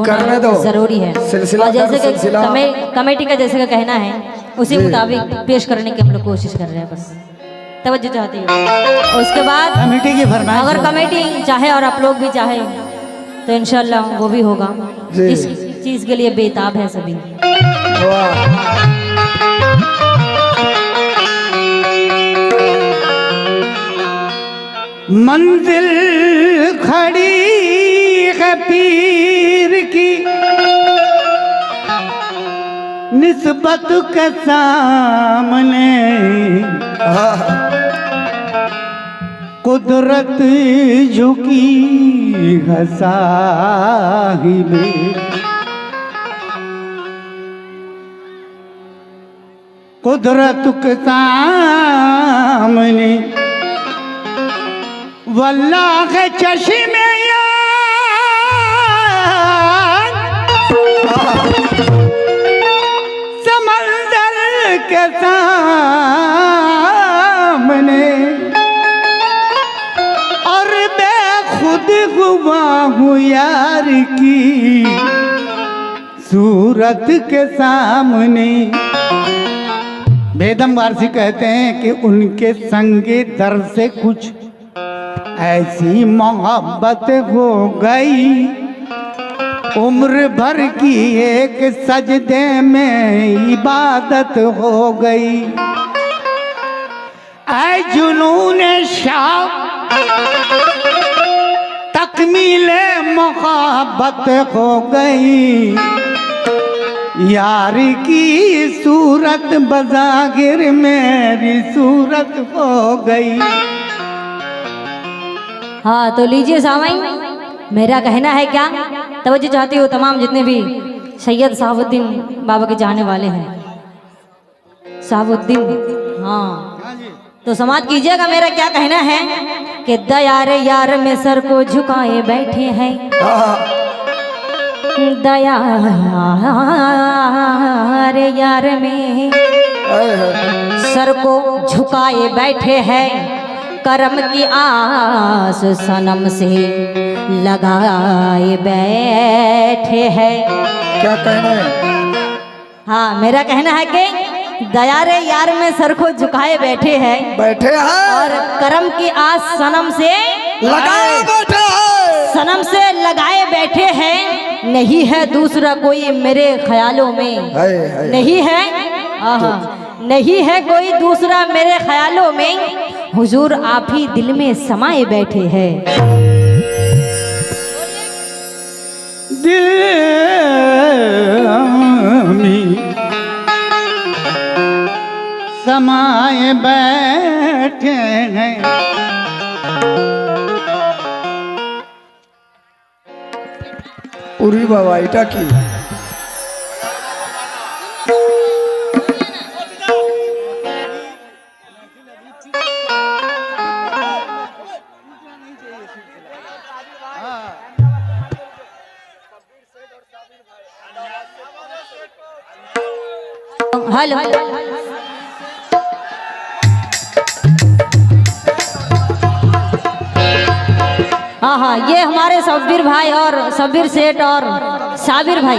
करने दो, जरूरी है। सिलसिला और जैसे कि सिलसिला। कमेटी का जैसे का कहना है उसी मुताबिक पेश करने की हम लोग कोशिश कर रहे हैं, बस तवज्जो चाहते हैं। उसके बाद कमेटी की फरमाइश अगर कमेटी चाहे और आप लोग भी चाहे तो इंशाल्लाह वो भी होगा। इस चीज़ के लिए बेताब है सभी। मंजिल खड़ी है पीर की निस्बत के सामने, कुदरत झुकी है साहिबे, कुदरत के सामने वल्लाह के चश्मे समंदर के सामने, और बेखुद हुआ हूँ यार की सूरत के सामने। बेदम वारसी कहते हैं कि उनके संगे दर से कुछ ऐसी मोहब्बत हो गई, उम्र भर की एक सजदे में इबादत हो गई। ऐ जुनून शाह तकमीले मोहब्बत हो गई, यार की सूरत बज़ाहिर मेरी सूरत हो गई। हाँ तो लीजिए सामाइन, मेरा कहना है क्या, तवज्जो चाहती हूँ तमाम जितने भी सैयद साहबुद्दीन बाबा के चाहने वाले हैं। साहबुद्दीन, हाँ तो समाज कीजिएगा। मेरा क्या कहना है कि दयार यार में सर को झुकाए बैठे हैं, दयार यार में सर को झुकाए बैठे हैं, करम की आस सनम से लगाए बैठे हैं। क्या कहना है? हाँ मेरा कहना है कि दयारे यार में सर को झुकाए बैठे हैं, और करम की आस सनम से लगाए बैठे हैं, सनम से लगाए बैठे हैं। नहीं है दूसरा कोई मेरे ख्यालों में, नहीं है, नहीं है कोई दूसरा मेरे ख्यालों में, हुजूर आप ही दिल में समाये बैठे हैं। दिल में समाये बैठे हैं, पूरी बाबा इटा की हेलो हाँ हाँ, ये हमारे सब्बीर भाई और सब्बीर सेठ और साबिर भाई,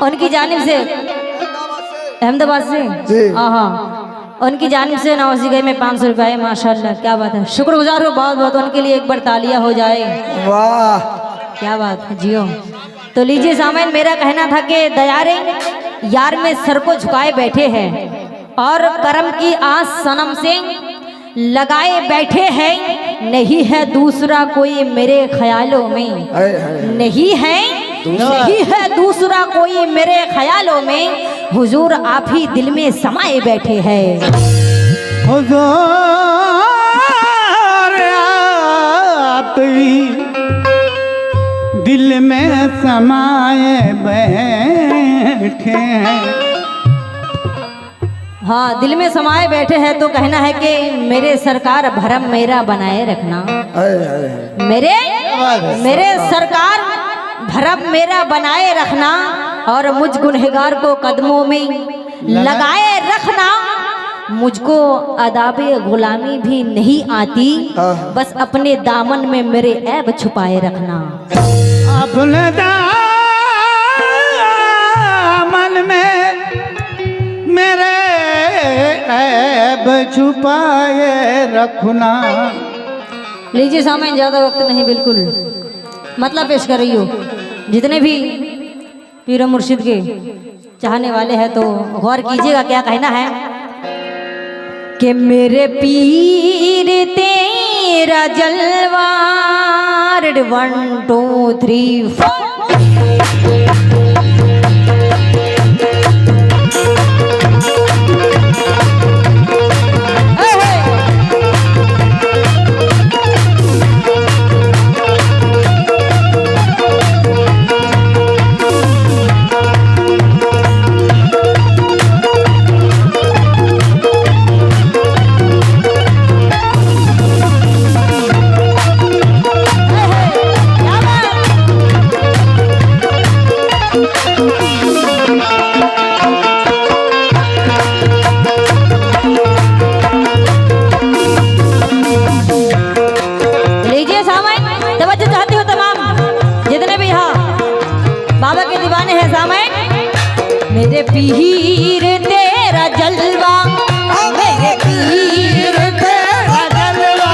उनकी जानिब से अहमदाबाद से, हाँ हाँ, उनकी जानिब से नवासी गए में 500 रुपये। माशाल्लाह, क्या बात है, शुक्रगुजार हो बहुत बहुत उनके लिए। एक बार तालियां हो जाए। वाह क्या बात है, जियो। तो लीजिए सामने, मेरा कहना था कि दयारे यार में सर को झुकाए बैठे हैं, और करम की आस सनम से लगाए बैठे हैं। नहीं है दूसरा कोई मेरे ख्यालों में, नहीं है दूसरा कोई मेरे ख्यालों में, हुजूर आप ही दिल में समाये बैठे हैं। हुजूर आप ही दिल में समाये बैठे हैं। हाँ दिल में समाये बैठे हैं, तो कहना है कि मेरे सरकार भरम मेरा बनाए रखना, मेरे सरकार भरम मेरा बनाए रखना, और मुझ गुनहगार को कदमों में लगाए रखना। मुझको अदाबे गुलामी भी नहीं आती, बस अपने दामन में मेरे ऐब छुपाए रखना। अपने दामन छुपाए रखना। लीजिए सामने, ज्यादा वक्त नहीं, बिल्कुल मतलब पेश कर रही हो। जितने भी पीर मुर्शिद के चाहने वाले हैं तो गौर कीजिएगा क्या कहना है कि मेरे पीर तेरा जलवा 1 2 3 4 मेरे पीर तेरा जलवा, मेरे पीर तेरा जलवा,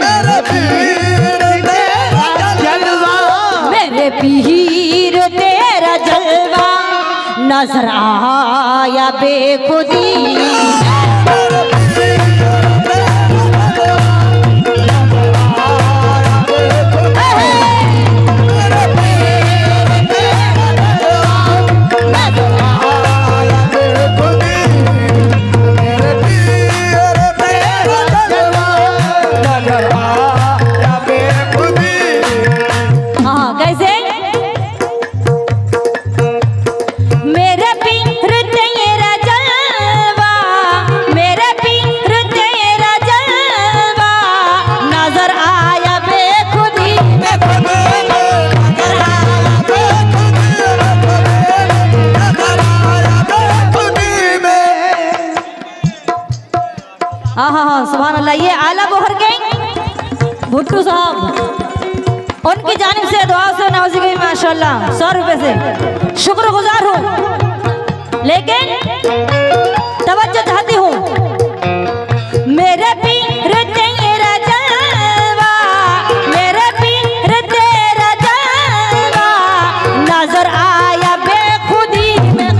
मेरे पीर तेरा जलवा, मेरे पीर तेरा जलवा नजर आया बेखुदी। हाँ, सुभान अल्लाह। ये आला बोहर के भुट्टू साहब, उनकी जानिब से दुआ से नवाजी गई माशाल्लाह 100 रुपए से, शुक्रगुजार हूँ। लेकिन तवज्जो चाहती हूँ, मेरे पीर तेरा जलवा, मेरे पीर तेरा जलवा नजर आया बेखुदी में,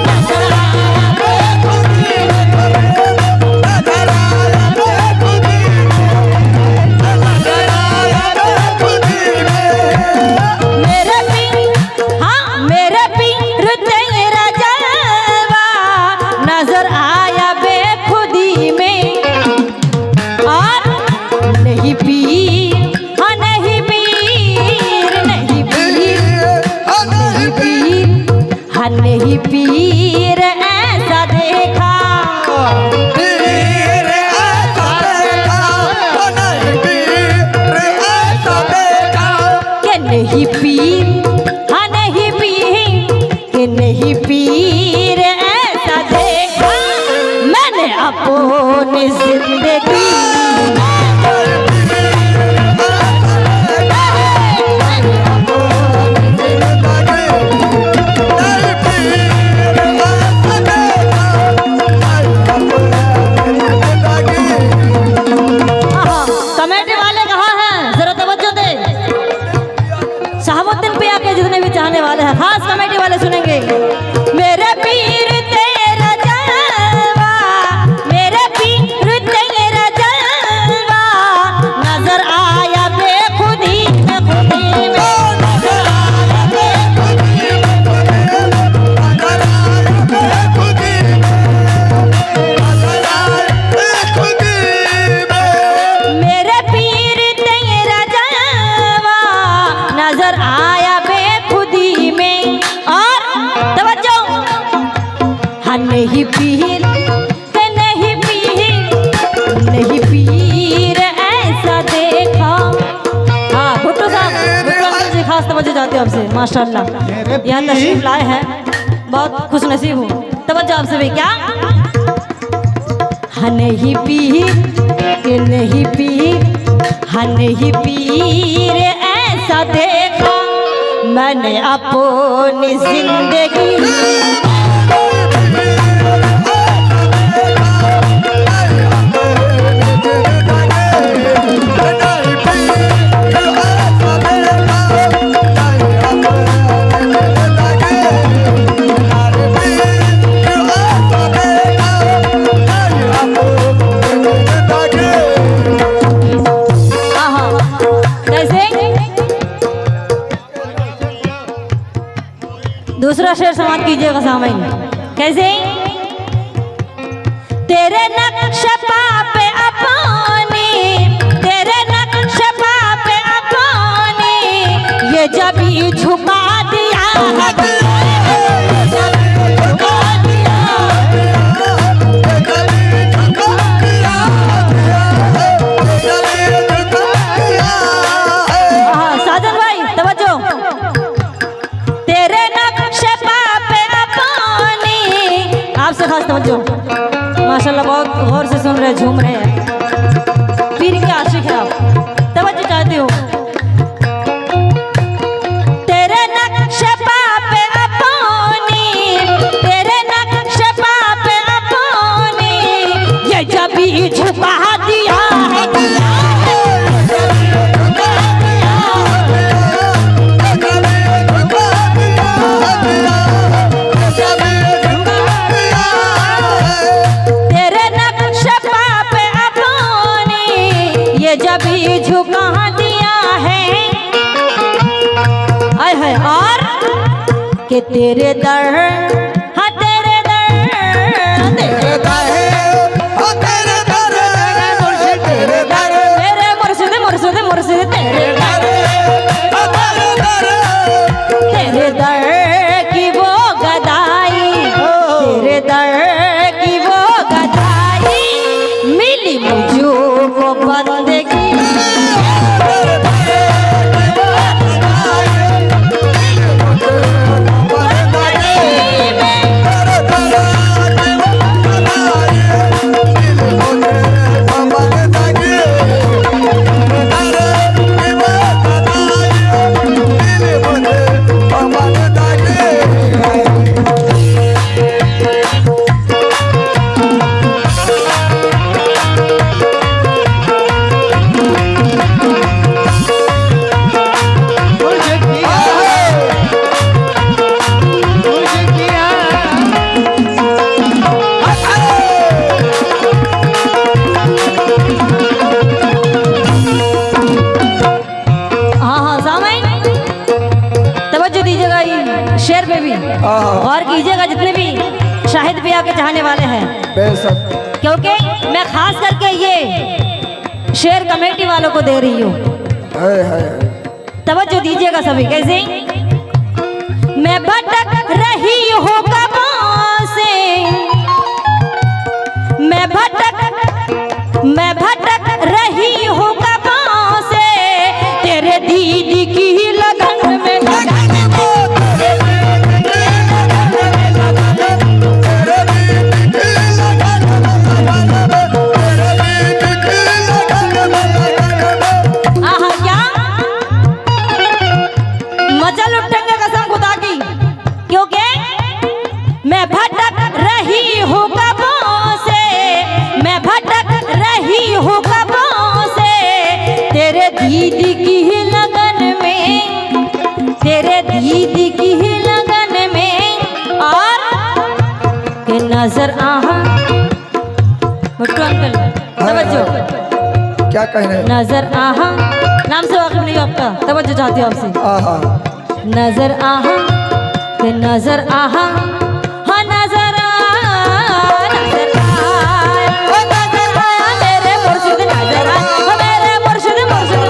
नजर आया बेखुदी नहीं पीर ऐसा देखा, पीर ऐसा देखा, नहीं पीर ऐसा देखा, कि नहीं पीर, हाँ नहीं पीर, कि नहीं पीर ऐसा देखा मैंने अपनी जिंदगी। खास कमेटी वाले सुनेंगे, मेरे पीर तेरा जलवा, मेरे पीर तेरा जलवा नजर आया बेखुदी में, खुदी में नजर आया बेखुदी में, नजर आया बेखुदी में, नजर आया बेखुदी में, मेरे पीर तेरा जलवा नजर आया बेखुदी में। और तवज्जो, हाँ नहीं पीर, नहीं पीर, नहीं पीर ऐसा देखा। हाँ भुट्टू साहब, भुट्टू अंकल जी खास तवज्जो चाहते हो आपसे माशाल्लाह, यहाँ तशरीफ लाए हैं, बहुत खुश नसीब हूँ। तवज्जो आपसे भी क्या, हाँ नहीं पीर, नहीं पीर, हाँ नहीं पीर ऐसा देखा मैंने अपनी जिंदगी। दूसरा शेर समाप्त कीजिएगा सामने। कैसे? तेरे नक्श पे अपनी, तेरे नक्श पे अपनी, ये जब ही झुका दिया साजन भाई तवज्जो। तेरे नक्श पे अपनी, आपसे खास तवज्जो। माशाल्लाह बहुत गौर से सुन रहे, झूम रहे हैं, पीर के आशिक है आप, तवज्जो चाहते हो। तेरे नक्श पे अपनी, तेरे नक्श पे अपनी, ये जब ही झुका दिया जब ही झुका दिया है, आय है। और कि तेरे दर, हाँ तेरे दर, तेरे दर, तेरे दर, मुर्शिद तेरे दर, मेरे मुर्शिद मुर्शिद मुर्शिद तेरे दर, तेरे दर की वो गदाई, तेरे दर की वो गदाई, मिली मुझको बंदगी। शेर पे भी गौर कीजिएगा जितने भी शाहिद भैया के चाहने वाले हैं, बेशक, क्योंकि मैं खास करके ये शेर कमेटी वालों को दे रही हूँ। तवज्जो दीजिएगा सभी। कैसे? मैं भटक रही हूँ कबों से, मैं भटक रही हूँ कबों से, तेरे दीदी की लगन में मचल उठेंगे कसम खुदा की, क्योंकि मैं भटक रही हूँ कबों से, मैं भटक रही हूँ कबों से, तेरे दीदी की ही लगन में, तेरे दीदी की ही लगन में। और के नजर आहा मुट्ठू अंकल तवज्जो, क्या कह रहे हैं? नजर आहा, नाम से वाकिफ नहीं आपका, तवज्जो चाहती हूँ आपसे। नजर आहा के नजर आहा, हाँ नजर आया, नजर आया, नजर आया मेरे मुर्शिद, नजर आया मेरे मुर्शिद मुर्शिद,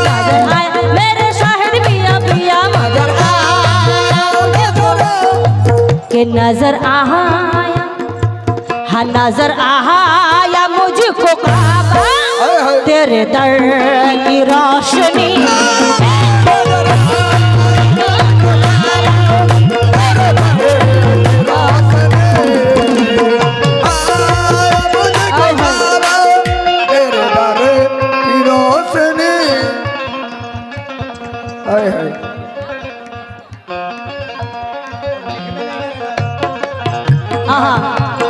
नजर आया मेरे शाहिद पिया पिया, नजर आया के नजर आया, हाँ नजर आया मुझको काबा, तेरे दर की रोशनी।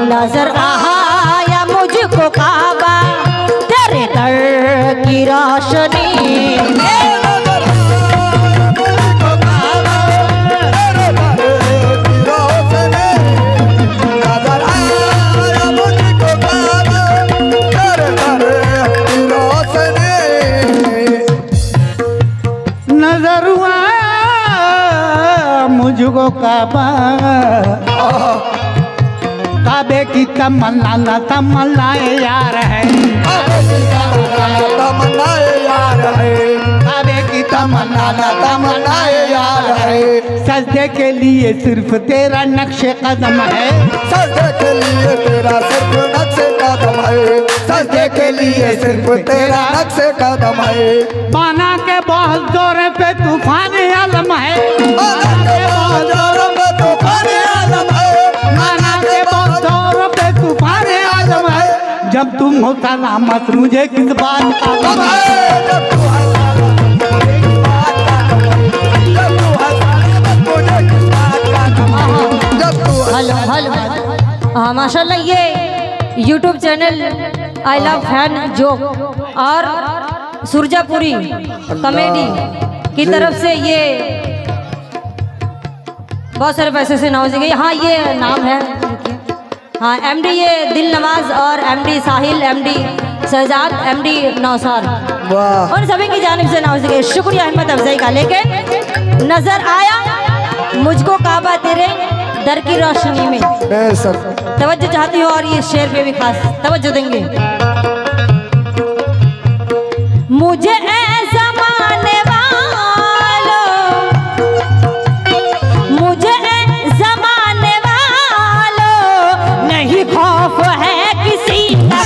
नजर आया मुझको काबा, तेरे दर की रोशनी। नजर आया मुझको काबा, काबे की तमन्ना न तमन्नाए यार है, तमन्नाए यार है, काबे की तमन्ना न तमन्नाए यार है, सजदे के लिए सिर्फ तेरा नक्शे कदम है, सजदे के लिए तेरा सिर्फ नक्शे कदम है, सजदे के लिए सिर्फ तेरा नक्शे कदम है, माना के बहुत जोर पे तूफान आलम है, माना के बहुत जोर पे तूफान आलम है, माना के बहुत जोर पे तूफान आलम है, जब तुम हो सलामत मुझे किस बात का गम है, जब तू है सलामत मुझे किस बात का गम है, जब तू है सलामत मुझे किस बात का गम है, जब तू है हेलो हेलो। हाँ माशाल्लाह, ये YouTube channel I love fan joke और सुरजापुरी कॉमेडी की तरफ से ये बहुत सारे पैसे से नवाजी गई। हाँ ये नाम है, हाँ एमडी ये दिल नवाज और एमडी साहिल, एमडी शहजाद, एमडी नौसार, वाह उन सभी की जानिब से नवाजी गई। शुक्रिया हिम्मत अफजाई का। लेकिन नजर आया मुझको काबा तेरे दर की रोशनी में, बेशक तवज्जो चाहती हो और ये शेर पे भी खास तवज्जो देंगे। मुझे ऐ ज़माने वालों, मुझे ऐ ज़माने वालों, नहीं खौफ है किसी का,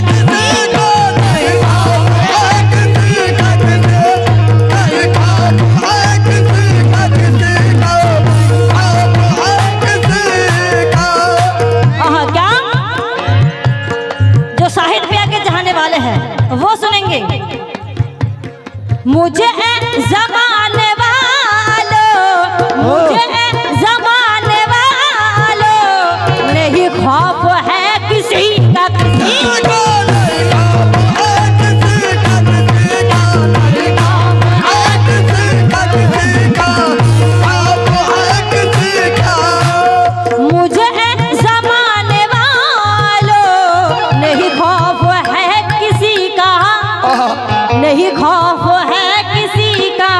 वो सुनेंगे। मुझे ज़माने वालों, मुझे ज़माने वालों, नहीं खौफ है किसी का, किसी का। मुझे ज़माने वालों, नहीं खौफ है किसी का, नहीं खौफ है किसी का।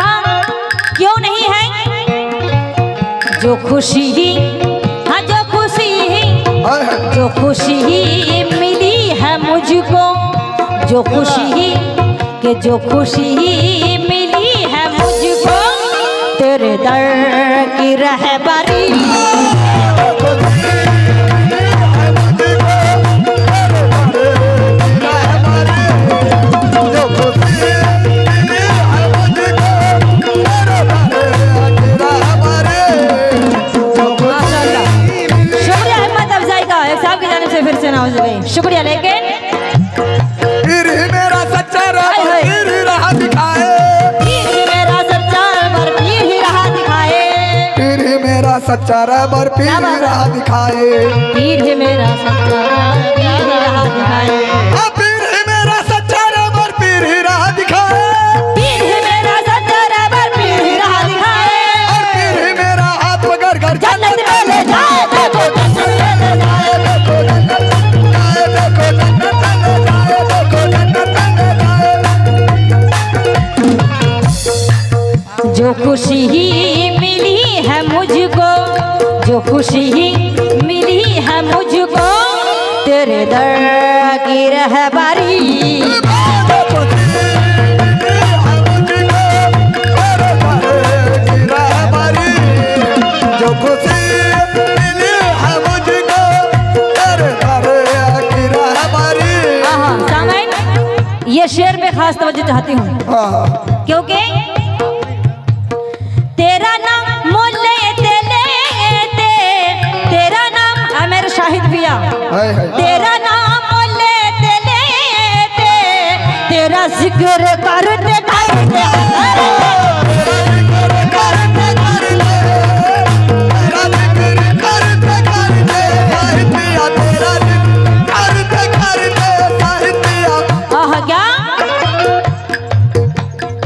क्यों नहीं है? जो खुशी ही, हाँ जो खुशी ही, जो खुशी ही मिली है मुझको, जो खुशी ही, कि जो खुशी ही मिली है मुझको, तेरे दर की रहबरी, फिर से नाउज़ गई। शुक्रिया। लेकिन पीर ही मेरा सच्चा रहबर पीर ही राह दिखाए, पीर ही मेरा सच्चा रहबर पीर ही राह दिखाए, पीर ही मेरा सच्चा रहबर पीर ही राह दिखाए, पीर ही मेरा सच्चा रहबर पीर ही राह दिखाए, पीर ही मेरा सच्चा रहबर पीर ही राह दिखाए, पीर ही मेरा सच्चा रहबर पीर ही राह दिखाए, और पीर ही मेरा हाथ पकड़ कर जन्नत में ले जाए, देखो जन्नत में ले जाए, देखो जन्नत में ले जाए, देखो जन्नत में ले जाए, देखो जन्नत में ले जाए। जो खुशी ही मिली है मुझको, जो खुशी ही मिली है मुझको, तेरे दर की रहबरी, जो खुशी मिली है मुझको, तेरे दर की रहबरी। हाँ सामईन, ये शेर पे खास तवज्जो चाहती हूँ, क्योंकि तेरा नाम मोले लेते, तेरा नाम अमीर शाहिद भैया, तेरा नाम लेते लेते, तेरा जिक्र करते करते,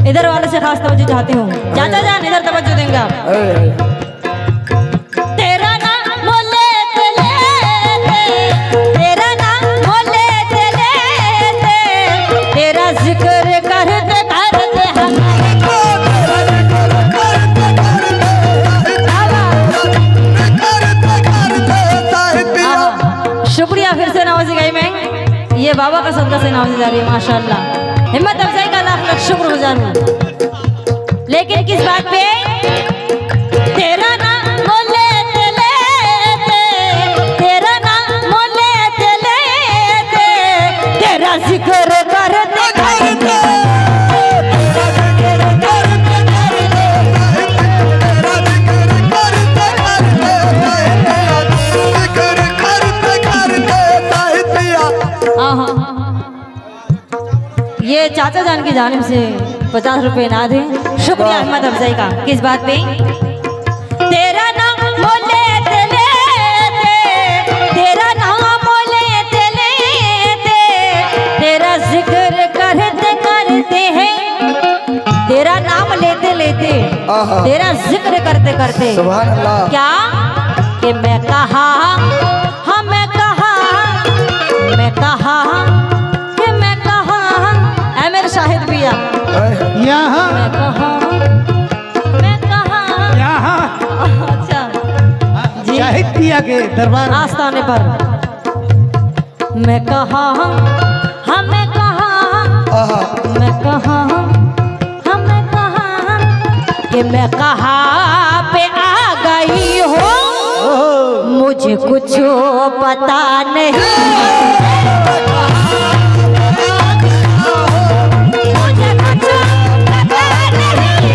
इधर वाले से खास तवज्जो बाबा का सदका से नाम जा रही है माशाल्लाह। हिम्मत अफजाई का लाख लाख शुक्रगुजार हूँ। लेकिन किस बात पे? तेरा नाम लेते लेते, तेरा नाम लेते लेते, तेरा जिक्र करते करते, ये चाचा जान की जानिब से 50 रुपए ना दे। शुक्रिया अहमद अफजाई का। किस बात पे? तेरा नाम लेते लेते, तेरा नाम लेते लेते, तेरा जिक्र करते करते हैं, तेरा नाम लेते लेते, तेरा जिक्र करते करते। सुभान अल्लाह। क्या कि मैं कहा, हाँ मैं कहा, मैं कहा कि मैं कहा, ऐ मेरे शाहिद भैया, यहाँ मैं कहा, मैं कहा, यहाँ अच्छा जी, शाहिद पिया के दरबार में। आस्थाने पर मैं कहा, हाँ मैं कहा, मैं कहा, हाँ मैं कहा कि मैं कहा पे आ गई हो, मुझे कुछ पता नहीं, मुझे कुछ पता नहीं है।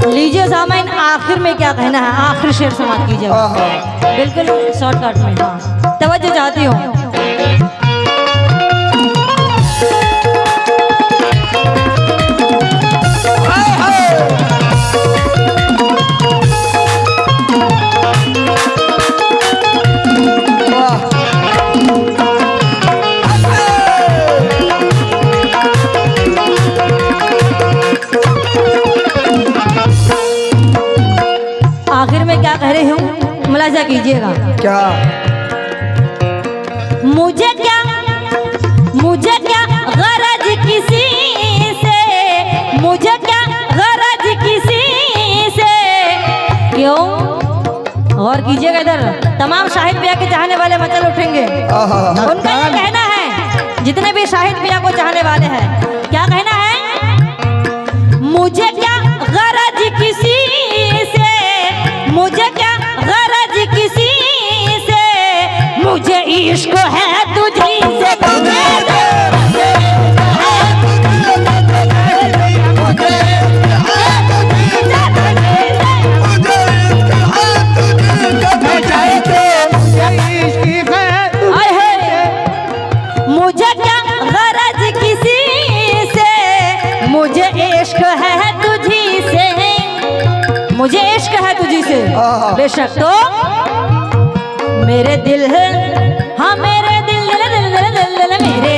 लीजिए सामाइन, आखिर में क्या कहना है? आखिर शेर समाप्त कीजिए बिल्कुल शॉर्टकट में। हाँ तवज्जो चाहती हूँ। आखिर में क्या कह रही हूँ, मुलाजा कीजिएगा। क्या? मुझे क्या, मुझे क्या गरज किसी से, मुझे क्या गरज किसी से, क्यों? और कीजिएगा इधर, तमाम शाहिद भैया के चाहने वाले मचल उठेंगे। उनका ये कहना है, जितने भी शाहिद भैया को चाहने वाले हैं, क्या कहना है? मुझे क्या गरज किसी से, मुझे क्या गरज किसी से, मुझे इश्क है तुझी से, मुझे क्या गरज किसी से, मुझे इश्क है तुझी से, मुझे इश्क है तुझी से। बेशक तो मेरे दिल, हाँ मेरे दिल, दिल, दिल, दिल, दिल, दिल, मेरे